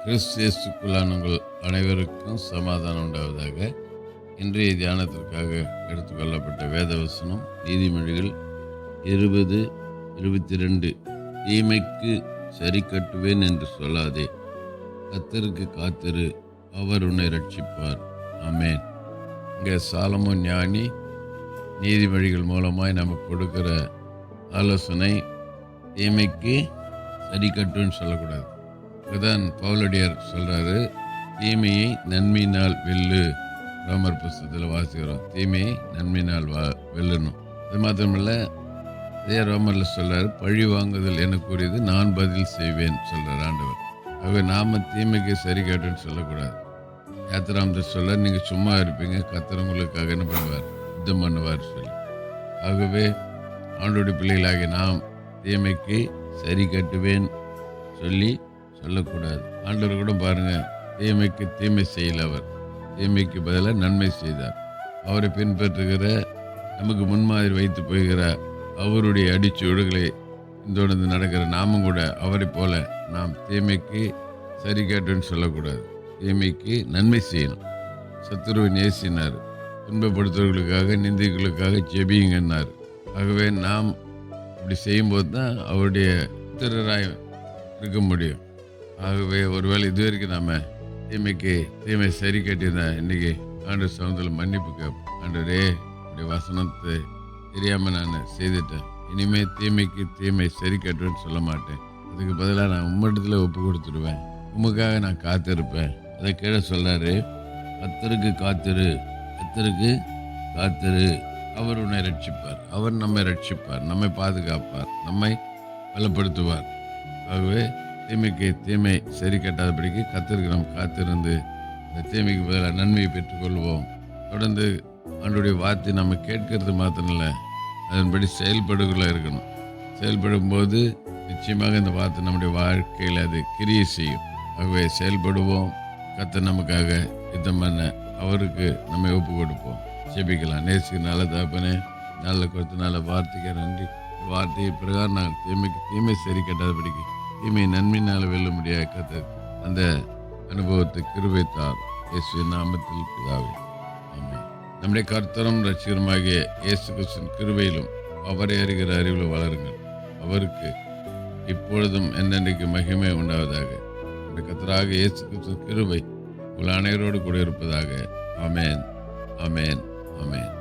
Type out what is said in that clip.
கிறிஸ்து இயேசுக்குள்ளான உங்கள் அனைவருக்கும் சமாதானம் உண்டாவதாக. இன்றைய தியானத்திற்காக எடுத்துக்கொள்ளப்பட்ட வேதவசனம் நீதிமொழிகள் 20:22. தீமைக்கு சரி கட்டுவேன் என்று சொல்லாதே, கர்த்தருக்கு காத்திரு, அவர் உன்னை ரட்சிப்பார். ஆமென். இங்கே சாலமோன் ஞானி நீதிமொழிகள் மூலமாய் நமக்கு கொடுக்கிற ஆலோசனை, தீமைக்கு சரி கட்டுன்னு சொல்லக்கூடாது. இதுதான் பவுலடியார் சொல்றாரு, தீமையை நன்மையினால் வெல்லு. ரோமர் புஸ்தகத்தில் வாசிக்கிறோம், தீமையை நன்மையினால் வெல்லணும். அது மாத்திரமல்ல, அதே ரோமரில் சொல்றாரு, பழி வாங்குதல் எனக்குரியது, நான் பதில் செய்வேன் சொல்றார் ஆண்டவர். ஆகவே நாம தீமைக்கு சரி கட்டுன்னு சொல்லக்கூடாது. யாத்திராமத்தில் சொல்ல, நீங்க சும்மா இருப்பீங்க, கர்த்தர் உங்களுக்காக என்ன பண்ணுவார், யுத்தம் பண்ணுவார் சொல்லி. ஆகவே ஆண்டோடைய பிள்ளைகளாகிய நாம் தீமைக்கு சரி கட்டுவேன் சொல்லக்கூடாது. ஆண்டவர் கூட பாருங்க, தீமைக்கு தீமை செய்யல, அவர் தீமைக்கு பதிலாக நன்மை செய்தார். அவரை பின்பற்றுகிற, நமக்கு முன்மாதிரி வைத்து போகிற அவருடைய அடிச்சுவடுகளை தொடர்ந்து நடக்கிற நாமும் கூட அவரை போல நாம் தீமைக்கு சரி கேட்டுன்னு சொல்லக்கூடாது. தீமைக்கு நன்மை செய்யணும். சத்துருவை நேசினார், துன்பப்படுத்துவர்களுக்காக நிந்திகளுக்காக ஜெபியுங்கன்னார். ஆகவே நாம் அப்படி செய்யும்போது தான் அவருடைய திறராய் இருக்க முடியும். ஆகவே ஒருவேளை இதுவரைக்கும் நாம தீமைக்கு தீமை சரி கட்டியிருந்தேன், இன்னைக்கு ஆண்டு சமூகத்தில் மன்னிப்பு கேட்போம். ஆண்டவரே, இப்படி வசனத்தை தெரியாம நான் செய்துட்டேன், இனிமே தீமைக்கு தீமை சரி கட்டுவேன்னு சொல்ல மாட்டேன். அதுக்கு பதிலாக நான் உம்மிடத்துல ஒப்பு கொடுத்துடுவேன், உமக்காக நான் காத்திருப்பேன். அதை கீழே சொல்றாரு, கர்த்தருக்கு காத்திரு, கர்த்தருக்கு காத்திரு, அவர் உன்னை ரட்சிப்பார். அவர் நம்மை ரட்சிப்பார், நம்மை பாதுகாப்பார், நம்மை பலப்படுத்துவார். ஆகவே தீமைக்கு தீமை சரி கட்டாதபடிக்கு கர்த்தருக்கு நாம் காத்திருந்து இந்த தீமைக்கு பதிலாக நன்மையை பெற்றுக்கொள்வோம். தொடர்ந்து ஆண்டோடைய வார்த்தை நம்ம கேட்கறது மாத்திரம் இல்லை, அதன்படி செயல்படுகளை இருக்கணும். செயல்படும் போது நிச்சயமாக இந்த வார்த்தை நம்முடைய வாழ்க்கையில் அது கிரியை செய்யும். ஆகவே செயல்படுவோம். கர்த்தர் நமக்காக யுத்தம் பண்ண அவருக்கு நம்மை ஒப்பு கொடுப்போம். ஜெபிக்கலாம். நேசிக்க நல்ல தகப்பனே, நல்ல கொடுத்து நல்ல வார்த்தைக்கு நன்றி. வார்த்தையை பிரகாரம் நான் தீமைக்கு தீமை சரி கட்டாதபடிக்கு தீமை நன்மையினால் வெல்ல முடியாத கர்த்தர் அந்த அனுபவத்தை கிருபைத்தார். இயேசுவின் நாமத்தில் பிதாவே, ஆமென். நம்முடைய கர்த்தரும் ரட்சகருமாகிய இயேசு கிறிஸ்துவின் கிருபையிலும் அவரை அறிகிற அறிவில் வளருங்கள். அவருக்கு இப்பொழுதும் என்னென்றைக்கு மகிமை உண்டாவதாக. நம்முடைய கர்த்தராக இயேசு கிறிஸ்துவின் கிருபை உங்கள் அனைவரோடு கூட இருப்பதாக. ஆமென், ஆமென், ஆமென்.